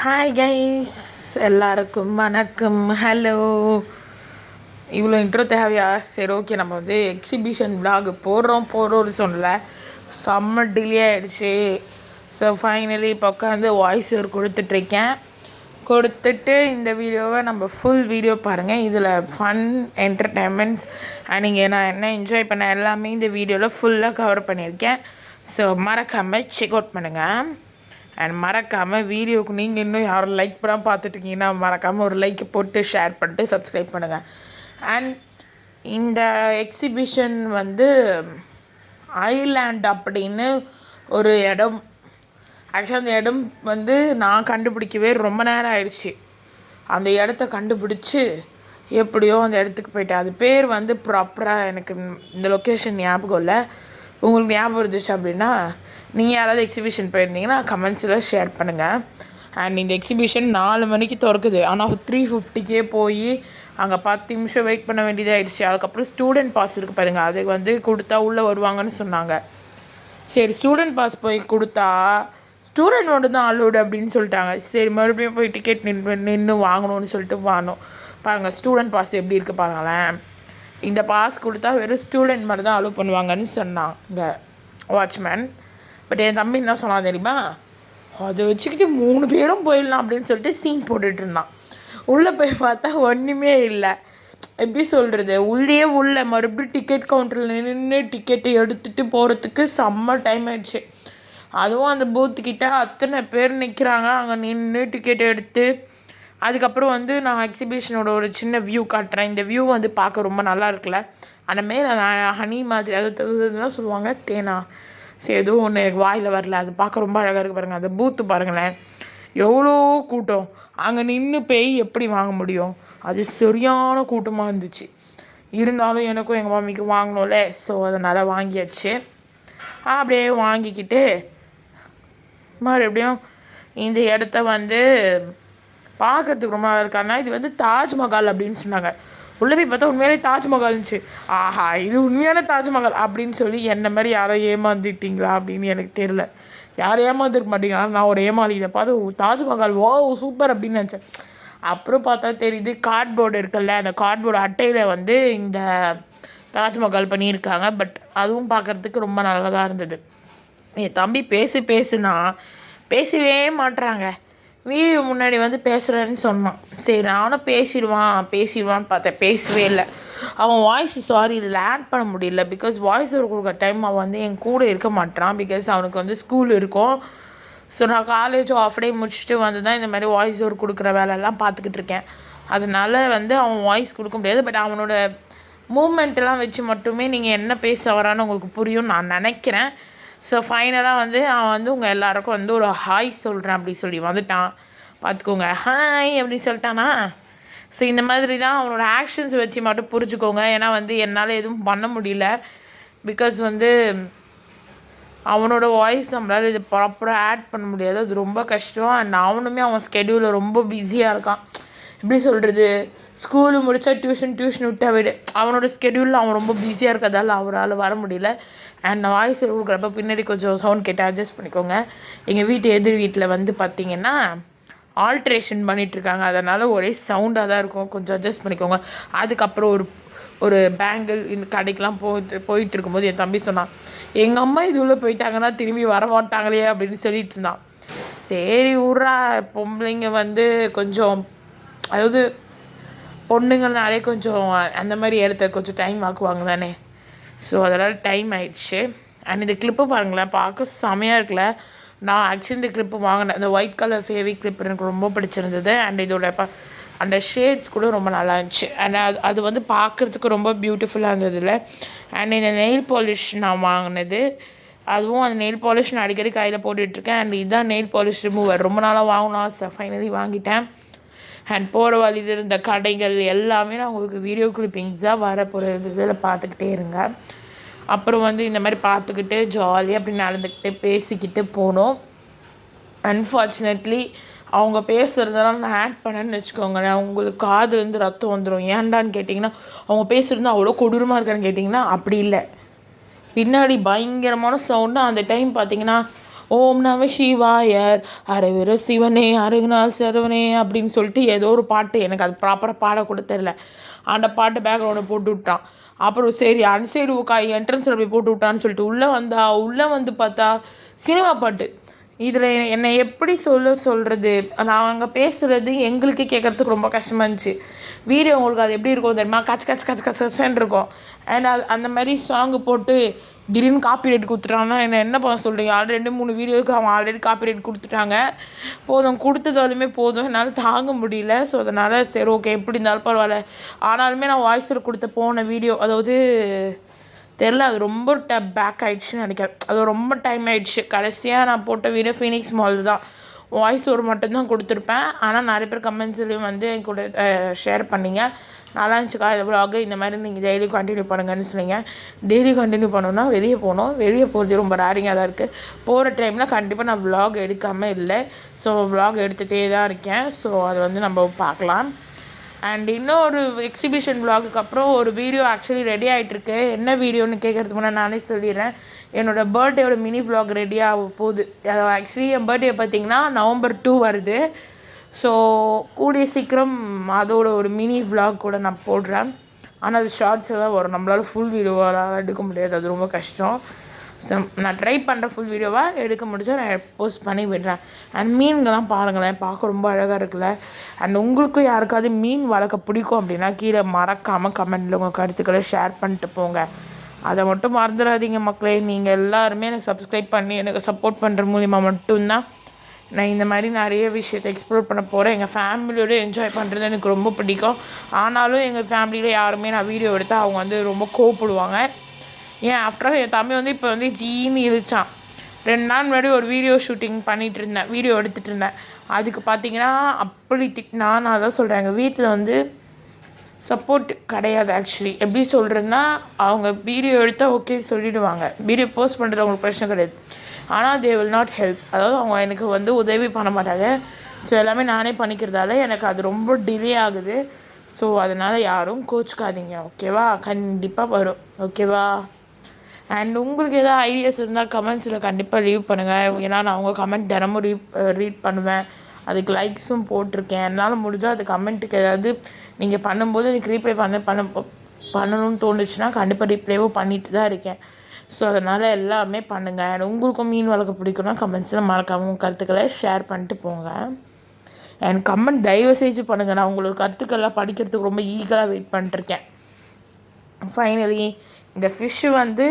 Hi guys, எல்லாருக்கும் வணக்கம். Hello. இவ்வளோ இன்ட்ரோ தேவையா? சரி, ஓகே. நம்ம வந்து எக்ஸிபிஷன் விலாக் போடுறோம்னு சொல்லலை, செம்ம டிலே ஆகிடுச்சு. ஸோ ஃபைனலி இப்போ உட்காந்து வாய்ஸ் ஓவர் கொடுத்துட்டு இந்த வீடியோவை நம்ம ஃபுல் வீடியோ பாருங்கள். இதில் ஃபன் என்டர்டெயின்மெண்ட்ஸ் நீங்கள் நான் என்ன என்ஜாய் பண்ண எல்லாமே இந்த வீடியோவில் ஃபுல்லாக கவர் பண்ணியிருக்கேன். ஸோ மறக்காமல் செக் அவுட் பண்ணுங்கள். அண்ட் மறக்காமல் வீடியோவுக்கு நீங்கள் இன்னும் யாரும் லைக் பண்ணால் பார்த்துட்ருக்கீங்கன்னா மறக்காமல் ஒரு லைக் போட்டு ஷேர் பண்ணிட்டு சப்ஸ்கிரைப் பண்ணுங்கள். அண்ட் இந்த எக்ஸிபிஷன் வந்து ஐலேண்ட் அப்படின்னு ஒரு இடம். ஆக்சுவலாக அந்த இடம் வந்து நான் கண்டுபிடிக்கவே ரொம்ப நேரம் ஆயிடுச்சு. அந்த இடத்த கண்டுபிடிச்சி எப்படியோ அந்த இடத்துக்கு போயிட்டேன். அது பேர் வந்து ப்ராப்பராக எனக்கு இந்த லொக்கேஷன் ஞாபகம் இல்லை. உங்களுக்கு ஞாபகம் இருந்துச்சு அப்படின்னா நீங்கள் யாராவது எக்ஸிபிஷன் போயிருந்தீங்கன்னா கமெண்ட்ஸில் ஷேர் பண்ணுங்கள். அண்ட் இந்த எக்ஸிபிஷன் 4 மணிக்கு திறக்குது. ஆனால் 3:50 போய் அங்கே 10 நிமிஷம் வெயிட் பண்ண வேண்டியதாகிடுச்சு. அதுக்கப்புறம் ஸ்டூடெண்ட் பாஸ் இருக்குது பாருங்கள், அது வந்து கொடுத்தா உள்ளே வருவாங்கன்னு சொன்னாங்க. சரி, ஸ்டூடெண்ட் பாஸ் போய் கொடுத்தா ஸ்டூடெண்ட் மட்டும் தான் அலோடு அப்படின்னு சொல்லிட்டாங்க. சரி, மறுபடியும் போய் டிக்கெட் நின்று வாங்கணும்னு சொல்லிட்டு வாங்கணும். பாருங்கள் ஸ்டூடெண்ட் பாஸ் எப்படி இருக்குது பாருங்களேன். இந்த பாஸ் கொடுத்தா வெறும் ஸ்டூடெண்ட் மாதிரி தான் அலோவ் பண்ணுவாங்கன்னு சொன்னாங்க வாட்ச்மேன். பட் என் தம்பி என்ன சொன்னான் தெரியுமா, அதை வச்சுக்கிட்டு 3 பேரும் போயிடலாம் அப்படின்னு சொல்லிட்டு சீன் போட்டுட்டு இருந்தான். உள்ளே போய் பார்த்தா ஒன்றுமே இல்லை. எப்படி சொல்கிறது, உள்ளே மறுபடியும் டிக்கெட் கவுண்டரில் நின்று டிக்கெட்டை எடுத்துகிட்டு போகிறதுக்கு செம்ம டைம் ஆயிடுச்சு. அதுவும் அந்த பூத்துக்கிட்ட அத்தனை பேர் நிற்கிறாங்க. அங்கே நின்று டிக்கெட் எடுத்து அதுக்கப்புறம் வந்து நான் எக்ஸிபிஷனோட ஒரு சின்ன வியூ காட்டுறேன். இந்த வியூ வந்து பார்க்க ரொம்ப நல்லா இருக்குல்ல. அந்த மேலே ஹனி மாதிரி அதுதான் சொல்லுவாங்க, தேனா. சரி, எதுவும் ஒன்று வாயில் வரல. அது பார்க்க ரொம்ப அழகாக இருக்குது பாருங்கள். அந்த பூத்து பாருங்களேன், எவ்வளோ கூட்டம். அங்கே நின்று போய் எப்படி வாங்க முடியும்? அது சரியான கூட்டமாக இருந்துச்சு. இருந்தாலும் எனக்கும் எங்கள் மம்மிக்கும் வாங்கணும்ல, ஸோ அதனால் வாங்கியாச்சு. அப்படியே வாங்கிக்கிட்டு மறுபடியும் இந்த இடத்த வந்து பார்க்குறதுக்கு ரொம்ப நல்லா இருக்காருன்னா, இது வந்து தாஜ்மஹால் அப்படின்னு சொன்னாங்க. உள்ளே போய் பார்த்தா உண்மையாலே தாஜ்மஹால் இருந்துச்சு. ஆஹா, இது உண்மையான தாஜ்மஹால் அப்படின்னு சொல்லி என்ன மாதிரி யாரோ ஏமாந்துட்டீங்களா அப்படின்னு எனக்கு தெரியல. யாரும் ஏமாந்துருக்க மாட்டீங்களா? நான் ஒரு ஏமாளி. இதை பார்த்து தாஜ்மஹால் ஓ சூப்பர் அப்படின்னு நினச்சேன். அப்புறம் பார்த்தா தெரியுது கார்ட்போர்டு இருக்குல்ல, அந்த கார்ட்போர்டு அட்டையில் வந்து இந்த தாஜ்மஹால் பண்ணியிருக்காங்க. பட் அதுவும் பார்க்குறதுக்கு ரொம்ப நல்லதாக இருந்தது. என் தம்பி பேசுனா பேசவே மாட்டுறாங்க. வீடியோ முன்னாடி வந்து பேசுகிறேன்னு சொன்னான். சரி, நானும் பேசிடுவான்னு பார்த்தேன். பேசவே இல்லை. அவன் வாய்ஸ் இதில் ஆட் பண்ண முடியல. பிகாஸ் வாய்ஸ் ஓவர் கொடுக்குற டைம் அவன் வந்து என் கூட இருக்க மாட்டான். பிகாஸ் அவனுக்கு வந்து ஸ்கூல் இருக்கும். ஸோ நான் காலேஜ் ஆஃப் டே முடிச்சுட்டு வந்து தான் இந்த மாதிரி வாய்ஸ் ஓவர் கொடுக்குற வேலையெல்லாம் பார்த்துக்கிட்டு இருக்கேன். அதனால வந்து அவன் வாய்ஸ் கொடுக்க முடியாது. பட் அவனோட மூமெண்ட்டெல்லாம் வச்சு மட்டுமே நீங்கள் என்ன பேச வரான்னு உங்களுக்கு புரியும் நான் நினைக்கிறேன். ஸோ ஃபைனலாக வந்து அவன் வந்து உங்கள் எல்லாேருக்கும் வந்து ஒரு ஹாய் சொல்கிறேன் அப்படி சொல்லி வந்துட்டான். பார்த்துக்கோங்க, ஹாய் அப்படின்னு சொல்லிட்டானா. ஸோ இந்த மாதிரி தான் அவனோட ஆக்ஷன்ஸ் வச்சு மட்டும் புரிஞ்சுக்கோங்க. ஏன்னா வந்து என்னால் எதுவும் பண்ண முடியல. பிகாஸ் வந்து அவனோட வாய்ஸ் நம்மளால் இது ப்ராப்பராக ஆட் பண்ண முடியாது. அது ரொம்ப கஷ்டம். அண்ட் அவனுமே அவன் ஸ்கெடியூலில் ரொம்ப பிஸியாக இருக்கான். எப்படி சொல்கிறது, ஸ்கூலு முடித்தா டியூஷன் விட்டா விடு. அவனோட ஸ்கெடியூலில் அவன் ரொம்ப பிஸியாக இருக்கிறதால அவரால் வர முடியல. அண்ட் நான் வாய்ஸ் கொடுக்குறப்ப பின்னாடி கொஞ்சம் சவுண்ட் கேட்டு அட்ஜஸ்ட் பண்ணிக்கோங்க. எங்கள் எதிர் வீட்டில் வந்து பார்த்திங்கன்னா ஆல்ட்ரேஷன் பண்ணிகிட்ருக்காங்க. அதனால் ஒரே சவுண்டாக தான் இருக்கும். கொஞ்சம் அட்ஜஸ்ட் பண்ணிக்கோங்க. அதுக்கப்புறம் ஒரு பேங்கிள் இந்த கடைக்கெலாம் போயிட்டு இருக்கும்போது என் தம்பி சொன்னான், எங்கள் அம்மா இது உள்ளே போயிட்டாங்கன்னா திரும்பி வர மாட்டாங்களே அப்படின்னு சொல்லிட்டு இருந்தான். சரி விட்றா, பொம்பளைங்க வந்து கொஞ்சம், அதாவது பொண்ணுங்கனாலே கொஞ்சம் அந்த மாதிரி இடத்த கொஞ்சம் டைம் ஆக்குவாங்க தானே. ஸோ அதனால் டைம் ஆயிடுச்சு. அண்ட் இந்த கிளிப்பு பாருங்களேன், பார்க்க செமையாக இருக்குல்ல. நான் ஆக்சுவலி இந்த கிளிப்பு வாங்கினேன். இந்த ஒயிட் கலர் ஃபேவி கிளிப் எனக்கு ரொம்ப பிடிச்சிருந்தது. அண்ட் இதோட அந்த ஷேட்ஸ் கூட ரொம்ப நல்லா இருந்துச்சு. அண்ட் அது வந்து பார்க்குறதுக்கு ரொம்ப பியூட்டிஃபுல்லாக இருந்ததில்ல. அண்ட் இந்த நெயில் பாலிஷ் நான் வாங்கினது, அதுவும் அந்த நெயில் பாலிஷ் நான் அடிக்கடி கையில் போட்டுட்ருக்கேன். அண்ட் இதுதான் நெயில் பாலிஷ் ரிமூவர். ரொம்ப நாளாக வாங்கணும், ஃபைனலி வாங்கிட்டேன். அண்ட் போகிற வழியில் இருந்த கடைகள் எல்லாமே நான் உங்களுக்கு வீடியோ கிளிப்பிங்ஸாக வரப்போகிற இதில் பார்த்துக்கிட்டே இருங்க. அப்புறம் வந்து இந்த மாதிரி பார்த்துக்கிட்டு ஜாலியாக அப்படி நடந்துக்கிட்டு பேசிக்கிட்டு போனோம். அன்ஃபார்ச்சுனேட்லி அவங்க பேசுகிறதெல்லாம் நான் ஆட் பண்ணேன்னு வச்சுக்கோங்களேன், உங்களுக்கு காதுலேருந்து ரத்தம் வந்துடும். ஏன்டான்னு கேட்டிங்கன்னா, அவங்க பேசுகிறது அவ்வளோ கொடூரமாக இருக்கான்னு கேட்டிங்கன்னா அப்படி இல்லை. பின்னாடி பயங்கரமான சவுண்டு. அந்த டைம் பார்த்திங்கன்னா ஓம் நம சிவாயர் அரவிர சிவனே அருகுநாள் சரவனே அப்படின்னு சொல்லிட்டு ஏதோ ஒரு பாட்டு, எனக்கு அது ப்ராப்பராக பாட கூட தெரில. அந்த பாட்டு பேக்ரவுண்டை போட்டு விட்டான். அப்புறம் சரி அன்சைடு என்ட்ரன்ஸில் போய் போட்டு விட்டான்னு சொல்லிட்டு உள்ளே வந்து பார்த்தா சினிமா பாட்டு. இதில் என்னை எப்படி சொல்கிறது, நாங்கள் பேசுகிறது எங்களுக்கே கேட்குறதுக்கு ரொம்ப கஷ்டமாக இருந்துச்சு. வீடியோ உங்களுக்கு அது எப்படி இருக்கும் தெரியுமா, கச்சன்னு இருக்கும். அண்ட் அந்த மாதிரி சாங்கு போட்டு திடீர்னு காப்பி ரேட் கொடுத்துட்டாங்கன்னா என்ன பண்ண சொல்கிறீங்க? ஆல்ரெடி 2-3 வீடியோவுக்கு அவன் ஆல்ரெடி காப்பி ரேட் கொடுத்துட்டாங்க. கொடுத்ததாலுமே போதும், என்னால் தாங்க முடியல. ஸோ அதனால் சரி ஓகே எப்படி இருந்தாலும் பரவாயில்ல. ஆனாலுமே நான் வாய்ஸில் கொடுத்த போன வீடியோ, அதாவது தெரில, அது ரொம்ப பேக் ஆகிடுச்சுன்னு நினைக்கிறேன். அது ரொம்ப டைம் ஆகிடுச்சு. கடைசியாக நான் போட்ட வீடியோ ஃபீனிக்ஸ் மால் தான். வாய்ஸ் ஒரு மட்டும்தான் கொடுத்துருப்பேன். ஆனால் நிறைய பேர் கமெண்ட்ஸ்லேயும் வந்து என் கூட ஷேர் பண்ணிங்க. நல்லா இருந்துச்சுக்கா இந்த வ்ளாக், இந்த மாதிரி நீங்கள் டெய்லி கண்டினியூ பண்ணுங்கன்னு சொன்னீங்க. டெய்லி கண்டினியூ பண்ணணுன்னா வெளியே போகணும். வெளியே போகிறது ரொம்ப ரேரிங்காக தான் இருக்குது. போகிற டைமில் கண்டிப்பாக நான் வ்ளாக் எடுக்காமல் இல்லை. ஸோ வ்ளாக் எடுத்துகிட்டே தான் இருக்கேன். ஸோ அது வந்து நம்ம பார்க்கலாம். அண்ட் இன்னொரு எக்ஸிபிஷன் வ்ளாகுக்கு அப்புறம் ஒரு வீடியோ ஆக்சுவலி ரெடி ஆகிட்டுருக்கு. என்ன வீடியோன்னு கேட்குறதுக்கு முன்னாடி நானே சொல்லிடுறேன். என்னோடய பர்த்டேயோட மினி வ்ளாக் ரெடியாக போகுது. ஆக்சுவலி என் பர்த்டே பார்த்திங்கன்னா November 2 வருது. ஸோ கூடிய சீக்கிரம் அதோட ஒரு மினி வ்ளாக் கூட நான் போடுறேன். ஆனால் அது ஷார்ட்ஸில் தான் வரும். நம்மளால் ஃபுல் வீடியோவாக எடுக்க முடியாது, அது ரொம்ப கஷ்டம். ஸோ நான் ட்ரை பண்ணுற ஃபுல் வீடியோவாக எடுக்க முடிஞ்சா நான் போஸ்ட் பண்ணி விடுறேன். அண்ட் மீன்கள்லாம் பாருங்களேன், பார்க்க ரொம்ப அழகாக இருக்குல்ல. அண்ட் உங்களுக்கும் யாருக்காவது மீன் வளர்க்க பிடிக்கும் அப்படின்னா கீழே மறக்காமல் கமெண்டில் உங்கள் கருத்துக்களை ஷேர் பண்ணிட்டு போங்க. அதை மட்டும் மறந்துடாதீங்க மக்களே. நீங்கள் எல்லாருமே எனக்கு சப்ஸ்கிரைப் பண்ணி எனக்கு சப்போர்ட் பண்ணுற மூலிமா மட்டும்தான் நான் இந்த மாதிரி நிறைய விஷயத்தை எக்ஸ்ப்ளோர் பண்ண போகிறேன். எங்கள் ஃபேமிலியோடு என்ஜாய் பண்ணுறது எனக்கு ரொம்ப பிடிக்கும். ஆனாலும் எங்கள் ஃபேமிலியில் யாருமே நான் வீடியோ எடுத்தால் அவங்க வந்து ரொம்ப கோவப்படுவாங்க. ஏன் ஆஃப்டர் என் தம்பி வந்து இப்போ வந்து ஜீன்னு இழுச்சான். 2 நாள் முன்னாடி ஒரு வீடியோ ஷூட்டிங் பண்ணிகிட்டு இருந்தேன், வீடியோ எடுத்துகிட்டு இருந்தேன். அதுக்கு பார்த்தீங்கன்னா அப்படி நான் அதான் சொல்கிறேன், எங்கள் வீட்டில் வந்து சப்போர்ட் கிடையாது. ஆக்சுவலி எப்படி சொல்கிறேன்னா, அவங்க வீடியோ எடுத்தால் ஓகே சொல்லிவிடுவாங்க, வீடியோ போஸ்ட் பண்ணுறது அவங்களுக்கு பிரச்சனை கிடையாது. ஆனால் தே வில் நாட் ஹெல்ப், அதாவது அவங்க எனக்கு வந்து உதவி பண்ண மாட்டாங்க. ஸோ எல்லாமே நானே பண்ணிக்கிறதால எனக்கு அது ரொம்ப டிலே ஆகுது. ஸோ அதனால் யாரும் கோச்சிக்காதீங்க, ஓகேவா? கண்டிப்பாக வரும், ஓகேவா? அண்ட் உங்களுக்கு எதாவது ஐடியாஸ் இருந்தால் கமெண்ட்ஸில் கண்டிப்பாக லீவ் பண்ணுங்கள். ஏன்னா நான் உங்கள் கமெண்ட் தினமும் ரீட் பண்ணுவேன். அதுக்கு லைக்ஸும் போட்டிருக்கேன். என்னால் முடிஞ்சால் அது கமெண்ட்டுக்கு ஏதாவது நீங்கள் பண்ணும்போது எனக்கு ரீப்ளை பண்ணணும்னு தோணுச்சுன்னா கண்டிப்பாக ரீப்ளேவும் பண்ணிட்டு தான் இருக்கேன். ஸோ அதனால் எல்லாமே பண்ணுங்கள். அண்ட் உங்களுக்கும் மீன் வளர்க்க பிடிக்கும்னா கமெண்ட்ஸில் மறக்காமல் கருத்துக்களை ஷேர் பண்ணிட்டு போங்க. அண்ட் கமெண்ட் தயவு செஞ்சு பண்ணுங்கள். நான் உங்களோட கருத்துக்கள்லாம் படிக்கிறதுக்கு ரொம்ப ஈகராக வெயிட் பண்ணிட்டுருக்கேன். ஃபைனலி இந்த ஃபிஷ்ஷு வந்து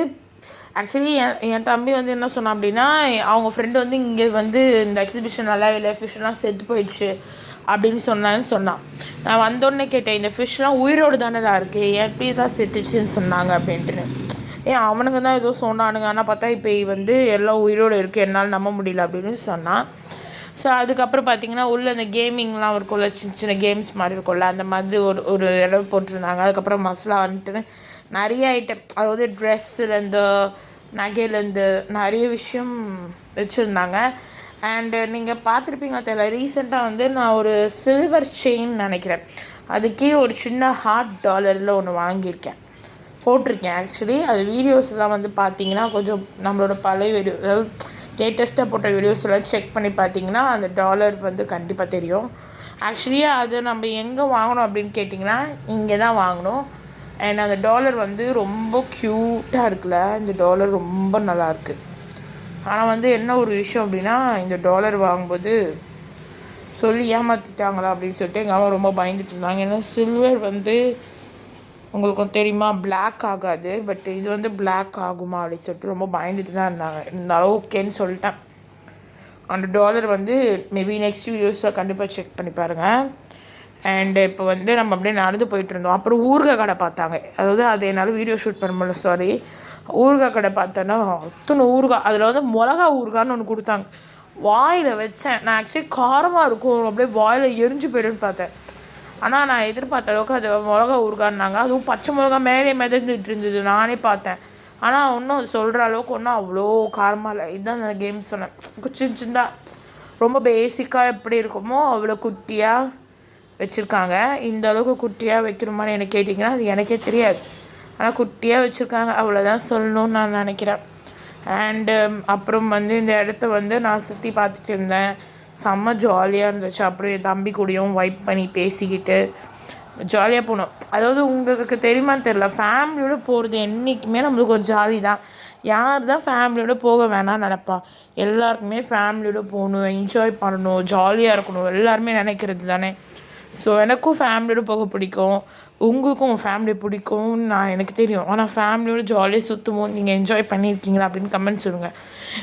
ஆக்சுவலி என் தம்பி வந்து என்ன சொன்னான் அப்படின்னா, அவங்க ஃப்ரெண்டு வந்து இங்கே வந்து இந்த எக்ஸிபிஷன் நல்லா இல்லை, ஃபிஷ்ஷெலாம் செத்து போயிடுச்சு அப்படின்னு சொன்னான். நான் வந்தோடனே கேட்டேன், இந்த ஃபிஷ்லாம் உயிரோடு தானேடா இருக்குது, எப்படி தான் செத்துச்சுன்னு சொன்னாங்க அப்படின்ட்டு. அவனுங்க தான் ஏதோ சொன்னானுங்க, ஆனால் பார்த்தா இப்போ வந்து எல்லாம் உயிரோடு இருக்குது, என்னால் நம்ப முடியல அப்படின்னு சொன்னான். ஸோ அதுக்கப்புறம் பார்த்திங்கன்னா உள்ளே இந்த கேமிங்லாம் இருக்கும்ல, சின்ன சின்ன கேம்ஸ் மாதிரி இருக்கும்ல, அந்த மாதிரி ஒரு இடம் போட்டிருந்தாங்க. அதுக்கப்புறம் மசாலா வந்துட்டு நிறைய ஐட்டம், அதாவது ட்ரெஸ்ஸுலேருந்து நகையிலேருந்து நிறைய விஷயம் வச்சுருந்தாங்க. அண்டு நீங்கள் பார்த்துருப்பீங்க தெரியல, ரீசெண்டாக வந்து நான் ஒரு சில்வர் செயின் நினைக்கிறேன், அதுக்கே ஒரு சின்ன ஹார்ட் டாலரில் ஒன்று வாங்கியிருக்கேன், போட்டிருக்கேன். ஆக்சுவலி அது வீடியோஸ்லாம் வந்து பார்த்தீங்கன்னா கொஞ்சம் நம்மளோட பழைய வீடியோ, அதாவது லேட்டஸ்ட்டாக போட்ட வீடியோஸ் எல்லாம் செக் பண்ணி பார்த்தீங்கன்னா அந்த டாலர் வந்து கண்டிப்பாக தெரியும். ஆக்சுவலி அது நம்ம எங்கே வாங்கணும் அப்படின்னு கேட்டிங்கன்னா இங்கே தான் வாங்கணும். அண்ட் அந்த டாலர் வந்து ரொம்ப க்யூட்டாக இருக்குல்ல, இந்த டாலர் ரொம்ப நல்லாயிருக்கு. ஆனால் வந்து என்ன ஒரு விஷயம் அப்படின்னா, இந்த டாலர் வாங்கும்போது சொல்லி ஏமாற்றிட்டாங்களா அப்படின்னு சொல்லிட்டு எங்கள் அம்மா ரொம்ப பயந்துட்டு இருந்தாங்க. ஏன்னா சில்வர் வந்து உங்களுக்கு தெரியுமா பிளாக் ஆகாது, பட் இது வந்து பிளாக் ஆகுமா அப்படின்னு சொல்லிட்டு ரொம்ப பயந்துட்டு தான் இருந்தாங்க. இருந்தாலும் ஓகேன்னு சொல்லிட்டேன். அந்த டாலர் வந்து மேபி நெக்ஸ்ட் வீடியோஸில் கண்டிப்பாக செக் பண்ணி பாருங்கள். அண்டு இப்போ வந்து நம்ம அப்படியே நடந்து போயிட்டுருந்தோம். அப்புறம் ஊறுகாய் கடை பார்த்தாங்க, அதாவது அது என்னால் வீடியோ ஷூட் பண்ண முடியல, சாரி. ஊறுகாய் கடை பார்த்தோன்னா அத்தனை ஊறுகாய், அதில் வந்து மிளகா ஊறுகான்னு ஒன்று கொடுத்தாங்க. வாயில் வச்சேன், நான் ஆக்சுவலி காரமாக இருக்கும் அப்படியே வாயில் எரிஞ்சு போய்டுன்னு பார்த்தேன். ஆனால் நான் எதிர்பார்த்த அளவுக்கு அது மிளகா ஊறுகான்னாங்க. அதுவும் பச்சை மிளகா மேலே மிதந்துட்டு இருந்தது, நானே பார்த்தேன். ஆனால் ஒன்றும் அது சொல்கிற அளவுக்கு ஒன்றும் அவ்வளோ காரமாக இல்லை. இதுதான் நான் கேம் சொன்னேன், சின்னதாக ரொம்ப பேசிக்காக எப்படி இருக்குமோ அவ்வளோ குட்டியாக வச்சுருக்காங்க. இந்த அளவுக்கு குட்டியாக வைக்கணுமான்னு எனக்கு கேட்டிங்கன்னா அது எனக்கே தெரியாது, ஆனால் குட்டியாக வச்சுருக்காங்க, அவ்வளோதான் சொல்லணும்னு நான் நினைக்கிறேன். அண்டு அப்புறம் வந்து இந்த இடத்த வந்து நான் சுற்றி பார்த்துட்டு இருந்தேன். செம்ம ஜாலியாக இருந்துச்சு. அப்புறம் என் தம்பி கூடயும் வைப் பண்ணி பேசிக்கிட்டு ஜாலியாக போனோம். அதாவது உங்களுக்கு தெரியுமான்னு தெரில, ஃபேமிலியோடு போகிறது என்றைக்குமே நம்மளுக்கு ஒரு ஜாலி தான். யார் தான் ஃபேமிலியோடு போக வேணாம்னு நினப்பா? எல்லாருக்குமே ஃபேமிலியோடு போகணும், என்ஜாய் பண்ணணும், ஜாலியாக இருக்கணும், எல்லாருமே நினைக்கிறது தானே. ஸோ எனக்கும் ஃபேமிலியோடு போக பிடிக்கும், உங்களுக்கும் ஃபேமிலி பிடிக்கும்னு எனக்கு தெரியும். ஆனால் ஃபேமிலியோடு ஜாலியாக சுற்றும்போது நீங்கள் என்ஜாய் பண்ணியிருக்கீங்களா அப்படின்னு கமெண்ட் சொல்லுங்கள்.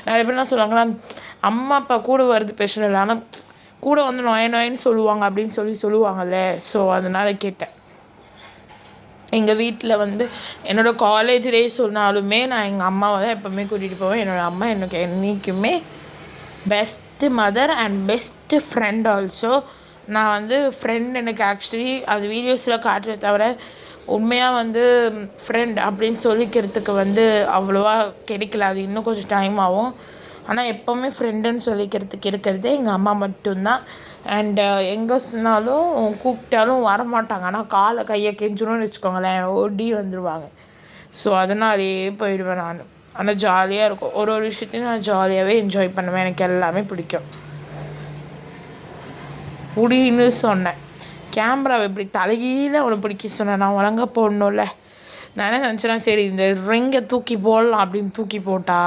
நிறைய பேர்லாம் சொல்லுவாங்களா, அம்மா அப்பா கூட வருது பிரச்சனை இல்லை, ஆனால் கூட வந்து நொயன்னு சொல்லுவாங்க அப்படின்னு சொல்லுவாங்கள்ல. ஸோ அதனால் கேட்டேன். எங்கள் வீட்டில் வந்து என்னோடய காலேஜ் டேஸ் சொன்னாலுமே நான் எங்கள் அம்மாவை தான் எப்போவுமே கூட்டிகிட்டு போவேன். என்னோடய அம்மா எனக்கு என்றைக்குமே best mother and best friend also. நான் வந்து ஃப்ரெண்ட் எனக்கு ஆக்சுவலி அது வீடியோஸில் காட்டுறத தவிர உண்மையாக வந்து ஃப்ரெண்ட் அப்படின்னு சொல்லிக்கிறதுக்கு வந்து அவ்வளோவா கிடைக்கல. அது இன்னும் கொஞ்சம் டைம் ஆகும். ஆனால் எப்போவுமே ஃப்ரெண்டுன்னு சொல்லிக்கிறதுக்கு இருக்கிறதே எங்கள் அம்மா மட்டும்தான். அண்டு எங்கே சொன்னாலும் கூப்பிட்டாலும் வரமாட்டாங்க. ஆனால் காலை கையை கெஞ்சணும்னு வச்சுக்கோங்களேன், ஓடி வந்துடுவாங்க. ஸோ அதனாலேயே போயிடுவேன் நான். ஆனால் ஜாலியாக இருக்கும். ஒரு விஷயத்தையும் நான் ஜாலியாகவே என்ஜாய் பண்ணுவேன். எனக்கு எல்லாமே பிடிக்கும். புடின்னு சொன்னேன். கேமராவை இப்படி தலைகீழ அவனை பிடிக்க சொன்னேன். நான் ஒழுங்காக போடணும்ல. நான் என்ன நினச்சேன்னா, சரி இந்த ரிங்கை தூக்கி போடலாம் அப்படின்னு தூக்கி போட்டா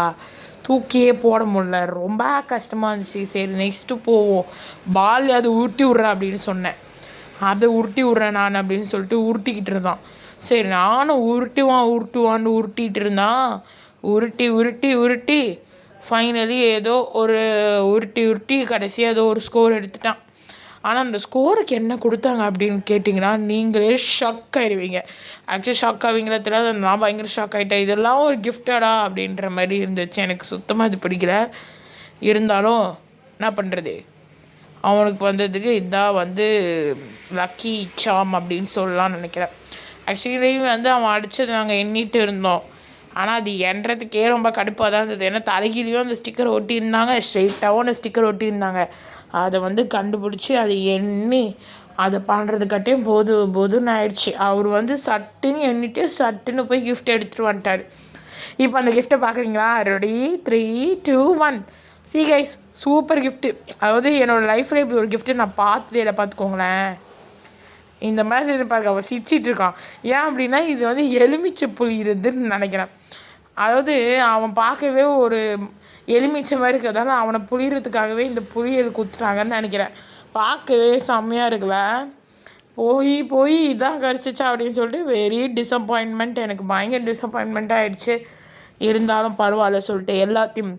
தூக்கியே போட முடில, ரொம்ப கஷ்டமாக இருந்துச்சு. சரி நெக்ஸ்ட்டு போவோம், பால் அது உருட்டி விட்றேன் அப்படின்னு சொன்னேன். அதை உருட்டி விட்றேன் நான் அப்படின்னு சொல்லிட்டு உருட்டிக்கிட்டு இருந்தான். சரி நானும் உருட்டுவான்னு உருட்டிகிட்டு இருந்தான். உருட்டி ஃபைனலி ஏதோ ஒரு உருட்டி கடைசியாக ஏதோ ஒரு ஸ்கோர் எடுத்துட்டான். ஆனால் அந்த ஸ்கோருக்கு என்ன கொடுத்தாங்க அப்படின்னு கேட்டிங்கன்னா நீங்களே ஷாக் ஆகிடுவீங்க. ஆக்சுவலி ஷாக் ஆவீங்களா தெரியாது, நான் பயங்கர ஷாக் ஆகிட்டேன். இதெல்லாம் ஒரு கிஃப்டடா அப்படின்ற மாதிரி இருந்துச்சு. எனக்கு சுத்தமாக இது பிடிக்கல. இருந்தாலும் என்ன பண்ணுறது, அவனுக்கு வந்ததுக்கு இதான் வந்து லக்கி சாம் அப்படின்னு சொல்லலாம்னு நினைக்கிறேன். ஆக்சுவலி வந்து அவன் அடித்தது நாங்கள் எண்ணிட்டு இருந்தோம். ஆனால் அது எண்ணுறதுக்கே ரொம்ப கடுப்பாக தான் இருந்தது. ஏன்னா தலைகீழியும் அந்த ஸ்டிக்கர் ஒட்டியிருந்தாங்க, ஸ்ட்ரெயிட்டாகவும் அந்த ஸ்டிக்கர் ஒட்டியிருந்தாங்க. அதை வந்து கண்டுபிடிச்சி அதை எண்ணி அதை பண்ணுறதுக்காட்டியும் போதுன்னு ஆயிடுச்சு. அவர் வந்து சட்டுன்னு எண்ணிட்டு சட்டுன்னு போய் கிஃப்ட் எடுத்துகிட்டு வந்துட்டார். இப்போ அந்த கிஃப்ட்டை பார்க்குறீங்களா? Ready 3, 2, 1 C guys, super gift. அதாவது என்னோடய லைஃப்பில் இப்படி ஒரு கிஃப்ட்டு நான் பார்த்ததே இல்லை, பார்த்துக்கோங்களேன். இந்த மாதிரி பாருங்க, அவன் சிரிச்சிட்டு இருக்கான். ஏன் அப்படின்னா இது வந்து எலுமிச்சை புளியுதுன்னு நினைக்கிறேன். அதாவது அவன் பார்க்கவே ஒரு எலுமிச்சை மாதிரி இருக்கிறதால அவனை புளியறதுக்காகவே இந்த புளியல் குத்துட்டாங்கன்னு நினைக்கிறேன். பார்க்கவே செம்மையாக இருக்குல்ல. போய் இதான் கிடச்சிச்சா அப்படின்னு சொல்லிட்டு வெரி டிசப்பாயின்மெண்ட். எனக்கு பயங்கர டிசப்பாயின்மெண்ட் ஆகிடுச்சு. இருந்தாலும் பரவாயில்ல சொல்லிட்டு எல்லாத்தையும்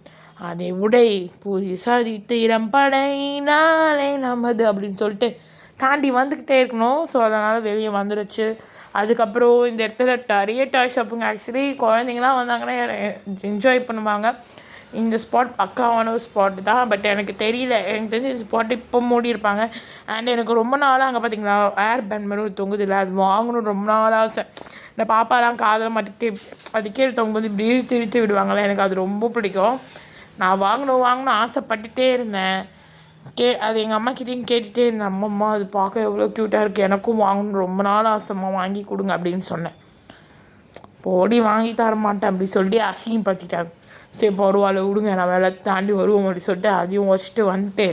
அதை உடை புதி சாதித்து படை நாளை நமது அப்படின்னு சொல்லிட்டு தாண்டி வந்துக்கிட்டே இருக்கணும். ஸோ அதனால் வெளியே வந்துடுச்சு. அதுக்கப்புறம் இந்த இடத்துல நிறைய டாய் ஷாப்புங்க. ஆக்சுவலி குழந்தைங்களாம் வந்தாங்கன்னா என்ஜாய் பண்ணுவாங்க. இந்த ஸ்பாட் பக்காவான ஒரு ஸ்பாட் தான். பட் எனக்கு தெரியல, எனக்கு தெரிஞ்ச ஸ்பாட் இப்போ மூடியிருப்பாங்க. அண்ட் எனக்கு ரொம்ப நாளாக அங்கே பார்த்தீங்களா ஏர் பேண்ட் மாதிரி ஒரு தொங்குது இல்லை, அது வாங்கணும் ரொம்ப நாளாக ஆசை. இந்த பாப்பாலாம் காதில் மாட்டிட்டு அது கீழே தொங்கும்போது இப்படி இழுத்து விடுவாங்களே, எனக்கு அது ரொம்ப பிடிக்கும். நான் வாங்கணும் ஆசைப்பட்டுட்டே இருந்தேன். அது எங்கள் அம்மாக்கிட்டேயும் கேட்டுகிட்டே இருந்தேன். அம்மம்மா அது பார்க்க எவ்வளோ க்யூட்டாக இருக்குது, எனக்கும் வாங்கணும் ரொம்ப நாள் ஆசைம்மா, வாங்கி கொடுங்க அப்படின்னு சொன்னேன். போடி வாங்கி தர மாட்டேன் அப்படி சொல்லி அசிங்கம் பார்த்திட்டாங்க. சரி பரவாயில்ல விடுங்க, நான் வேலை தாண்டி வருவோம் அப்படி சொல்லிட்டு அதையும் வச்சுட்டு வந்துட்டு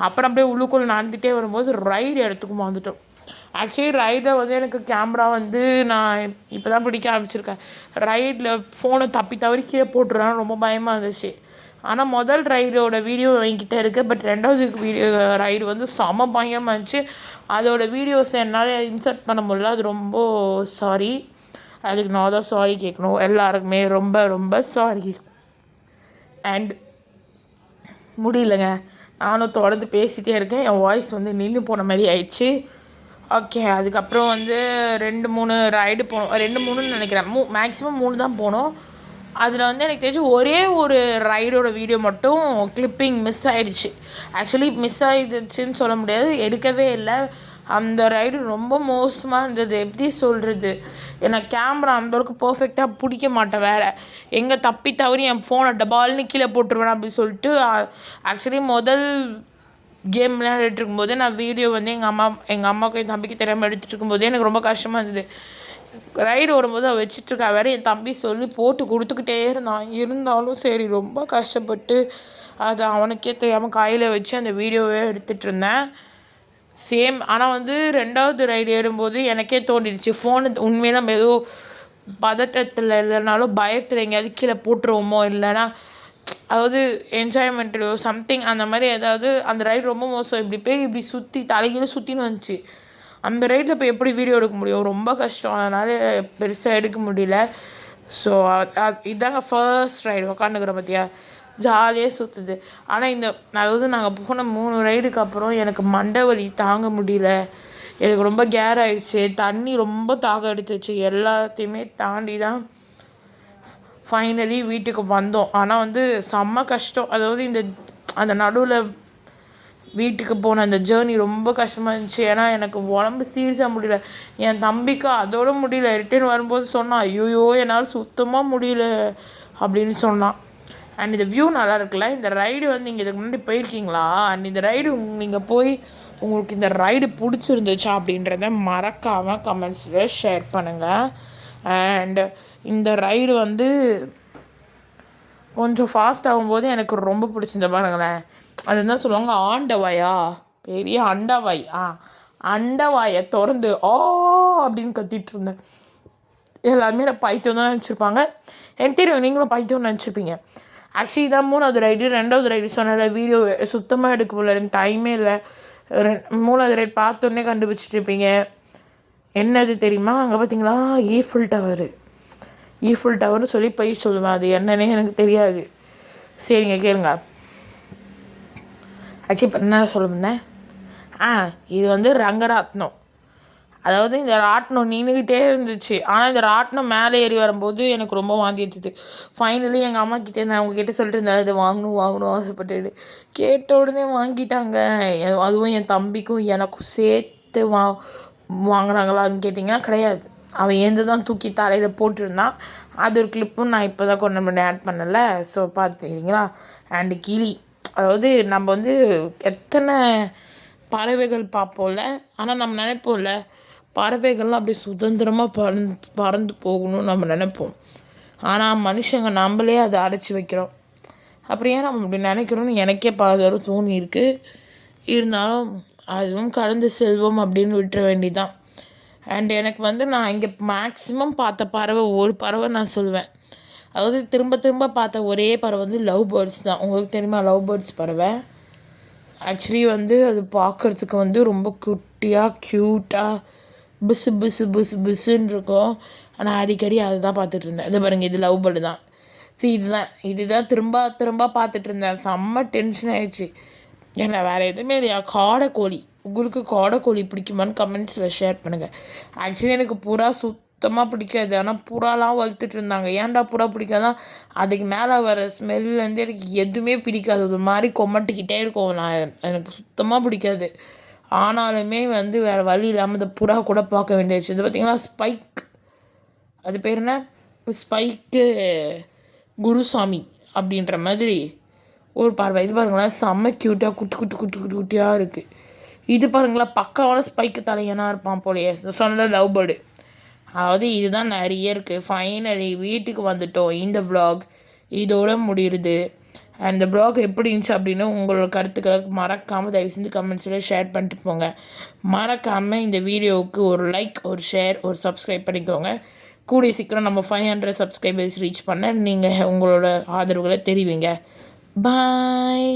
அப்புறம் அப்படியே உள்ளுக்குள்ளே நடந்துகிட்டே வரும்போது ரைடு இடத்துக்கும் வந்துட்டோம். ஆக்சுவலி ரைடில் வந்து எனக்கு கேமரா வந்து நான் இப்போ தான் பிடிக்க ஆரம்பிச்சிருக்கேன். ரைடில் ஃபோனை தவறி கீழே போட்டுறான்னு ரொம்ப பயமாக இருந்துச்சு. ஆனால் முதல் ரைடோட வீடியோ என்கிட்ட இருக்குது. பட் ரெண்டாவது ரைடு வந்து செம பயமாக இருந்துச்சு. அதோடய வீடியோஸ் என்னால் இன்சர்ட் பண்ண முடியல, அது ரொம்ப சாரி. அதுக்கு நான் தான் சாரி கேட்கணும். எல்லாருக்குமே ரொம்ப ரொம்ப சாரி. அண்ட் முடியலங்க, நானும் தொடர்ந்து பேசிகிட்டே இருக்கேன். என் வாய்ஸ் வந்து நின்று போன மாதிரி ஆயிடுச்சு. ஓகே, அதுக்கப்புறம் வந்து 2-3 ரைடு போனோம். 2-3ன்னு நினைக்கிறேன். மேக்ஸிமம் 3 தான் போனோம். அதில் வந்து எனக்கு தெரிஞ்சு ஒரே ஒரு ரைடோட வீடியோ மட்டும் கிளிப்பிங் மிஸ் ஆகிடுச்சு. ஆக்சுவலி மிஸ் ஆகிடுச்சின்னு சொல்ல முடியாது, எடுக்கவே இல்லை. அந்த ரைடு ரொம்ப மோசமாக இருந்தது. எப்படி சொல்கிறது, எனக்கு கேமரா அந்தளவுக்கு பர்ஃபெக்டாக பிடிக்க மாட்டேன். வேறு எங்கே தவறி என் ஃபோனை டபால்னு கீழே போட்டுருவேன் அப்படின்னு சொல்லிட்டு. ஆக்சுவலி முதல் கேம் விளையாடிட்டு இருக்கும்போது நான் வீடியோ வந்து எங்கள் அம்மாவுக்கு என் தம்பிக்கு தெரியாமல் எடுத்துகிட்டு இருக்கும்போதே எனக்கு ரொம்ப கஷ்டமாக இருந்தது. ரைடு ஓடும்போது அவள் வச்சிட்ருக்கா வேறு என் தம்பி சொல்லி போட்டு கொடுத்துக்கிட்டே இருந்தாலும் சரி ரொம்ப கஷ்டப்பட்டு அதை அவனுக்கே தெரியாமல் கையில் வச்சு அந்த வீடியோவே எடுத்துகிட்டு இருந்தேன். சேம் ஆனால் வந்து 2வது ரைடு ஏறும்போது எனக்கே தோண்டிடுச்சு ஃபோனு உண்மையாக நம்ம ஏதோ பதட்டத்தில் இல்லைனாலும் பயத்தில் எங்கேயாவது கீழே போட்டுருவோமோ இல்லைன்னா அதாவது என்ஜாய்மெண்ட்டோ சம்திங் அந்த மாதிரி ஏதாவது அந்த ரைடு ரொம்ப மோசம் இப்படி போய் இப்படி சுற்றி தலைகீழ சுற்றின்னு வந்துச்சு. அந்த ரைடில் இப்போ எப்படி வீடியோ எடுக்க முடியும் ரொம்ப கஷ்டம். அதனால் பெருசாக எடுக்க முடியல. ஸோ இதாங்க ஃபர்ஸ்ட் ரைடு உக்காந்துக்கிறோம் பார்த்தியா ஜாலியாக சுற்றுது. ஆனால் இந்த அதாவது நாங்கள் போன 3 ரைடுக்கு அப்புறம் எனக்கு மண்டை வலி தாங்க முடியல. எனக்கு ரொம்ப கேர் ஆகிடுச்சு. தண்ணி ரொம்ப தாகம் எடுத்துச்சு. எல்லாத்தையுமே தாண்டி தான் ஃபைனலி வீட்டுக்கு வந்தோம். ஆனால் வந்து செம்ம கஷ்டம். அதாவது அந்த நடுவில் வீட்டுக்கு போன அந்த ஜேர்னி ரொம்ப கஷ்டமாக இருந்துச்சு. ஏன்னா எனக்கு உடம்பு சீரியஸாக முடியல. என் தம்பிக்கு அதோட முடியல. ரிட்டர்ன் வரும்போது சொன்னான், ஐயோயோ என்னால் சுத்தமாக முடியல அப்படின்னு சொன்னான். அண்ட் இந்த வியூ நல்லா இருக்குல்ல. இந்த ரைடு வந்து நீங்கள் இதுக்கு முன்னாடி போயிருக்கீங்களா? அண்ட் இந்த ரைடு நீங்கள் போய் உங்களுக்கு இந்த ரைடு பிடிச்சிருந்துச்சா அப்படின்றத மறக்காமல் கமெண்ட்ஸில் ஷேர் பண்ணுங்கள். அண்ட் இந்த ரைடு வந்து கொஞ்சம் ஃபாஸ்ட் ஆகும்போது எனக்கு ரொம்ப பிடிச்சிருந்த பாருங்களேன். அதுதான் சொல்லுவாங்க ஆண்டவாயா பெரிய அண்டவாய் அண்டவாயை திறந்து அப்படின்னு கத்திட்டு இருந்தேன். எல்லாருமே நான் பைத்தியம் தான் நினச்சிருப்பாங்க. எனக்கு தெரியும் நீங்களும் பைத்தியம் நினச்சிருப்பீங்க. ஆக்சுவலி தான் 3வது ரைடு 2வது ரைடு சொன்ன வீடியோ சுத்தமாக எடுக்க முடியல. எனக்கு டைமே இல்லை. 3வது ரைடு பார்த்தோன்னே கண்டுபிடிச்சிட்டு இருப்பீங்க. என்னது தெரியுமா? அங்கே பார்த்தீங்களா ஈஃபில் டவர்னு சொல்லி போய் சொல்லுவேன். அது என்னன்னே எனக்கு தெரியாது. சரிங்க கேளுங்க. ஆக்சுவலி இப்போ என்ன சொல்லுவேன் இது வந்து ரங்கராட்னம். அதாவது இந்த ராட்டினம் நின்றுக்கிட்டே இருந்துச்சு. ஆனால் இந்த ராட்டினம் மேலே ஏறி வரும்போது எனக்கு ரொம்ப வாந்தி எடுத்துது. ஃபைனலி எங்கள் அம்மா கிட்டே நான் அவங்கக்கிட்ட சொல்லிட்டு இருந்தேன் இது வாங்கணும் ஆசைப்பட்டு கேட்ட உடனே வாங்கிட்டாங்க. அதுவும் என் தம்பிக்கும் எனக்கும் சேர்த்து வாங்கினாங்களான்னு கேட்டிங்கன்னா கிடையாது. அவன் ஏந்து தான் தூக்கி தலையில் போட்டிருந்தான். அது ஒரு கிளிப்பும் நான் இப்போ தான் கொண்டு பண்ணி ஆட் பண்ணலை. ஸோ பார்த்துக்கிங்களா. அண்டு கிளி அதாவது நம்ம வந்து எத்தனை பறவைகள் பார்ப்போம்ல. ஆனால் நம்ம நினைப்போம்ல பறவைகள்லாம் அப்படியே சுதந்திரமாக பறந்து போகணும்னு நம்ம நினைப்போம். ஆனால் மனுஷங்க நம்மளே அதை அடைச்சி வைக்கிறோம். அப்புறம் ஏன் நம்ம அப்படி நினைக்கிறோன்னு எனக்கே பல தடவை தோணியிருக்கு. இருந்தாலும் அதுவும் கடந்து செல்வம் அப்படின்னு விட்டுற வேண்டிதான். அண்ட் எனக்கு வந்து நான் இங்கே மேக்ஸிமம் பார்த்த பறவை ஒரு பறவை நான் சொல்லுவேன். அதாவது திரும்ப திரும்ப பார்த்த ஒரே பறவை வந்து லவ் பேர்ட்ஸ் தான். உங்களுக்கு தெரியுமா லவ் பேர்ட்ஸ் பறவை? ஆக்சுவலி வந்து அது பார்க்குறதுக்கு வந்து ரொம்ப குட்டியாக க்யூட்டாக பிசுன்னு இருக்கும். ஆனால் அடிக்கடி அதை தான் பார்த்துட்டு இருந்தேன். இது பாருங்கள் இது லவ் பேர்டு தான். சரி இதுதான் திரும்ப பார்த்துட்டு இருந்தேன். செம்ம டென்ஷன் ஆகிடுச்சு. ஏன்னா வேறு எதுவுமே இல்லையா. காடைக்கோழி உங்களுக்கு காடைக்கோழி பிடிக்குமான்னு கமெண்ட்ஸில் ஷேர் பண்ணுங்கள். ஆக்சுவலி எனக்கு புறா சுத்தமாக பிடிக்காது. ஆனால் புறாலாம் வளர்த்துட்டு இருந்தாங்க. ஏன்டா புறா பிடிக்காதான் அதுக்கு மேலே வர ஸ்மெல்லேருந்து எனக்கு எதுவுமே பிடிக்காது. ஒரு மாதிரி கொமட்டிக்கிட்டே இருக்கும். எனக்கு சுத்தமாக பிடிக்காது. ஆனாலுமே வந்து வேறு வழி இல்லாமல் இந்த புறா கூட பார்க்க வேண்டியது. இது பார்த்திங்கன்னா ஸ்பைக் அது பேர் என்ன ஸ்பைக்கு குருசாமி அப்படின்ற மாதிரி ஒரு பறவை. இது பாருங்களேன் செம்ம க்யூட்டாக குட்டியாக இருக்குது. இது பாருங்களேன் பக்காவான ஸ்பைக்கு தலையனாக இருப்பான் போலையே. சொன்ன லவ் பேர்டு. அதாவது இதுதான் நிறைய இருக்குது. ஃபைனலி வீட்டுக்கு வந்துட்டோம். இந்த vlog இதோட முடியுது. அந்த vlog எப்படி இருந்துச்சு அப்படின்னு உங்களோட கருத்துக்களை மறக்காமல் தயவு செஞ்சு கமெண்ட்ஸில் ஷேர் பண்ணிட்டு போங்க. மறக்காமல் இந்த வீடியோவுக்கு ஒரு லைக் ஒரு ஷேர் ஒரு சப்ஸ்கிரைப் பண்ணிக்கோங்க. கூடிய சீக்கிரம் நம்ம 500 சப்ஸ்கிரைபர்ஸ் ரீச் பண்ண நீங்கள் உங்களோட ஆதரவுகளை தெரிவிங்க. பாய்.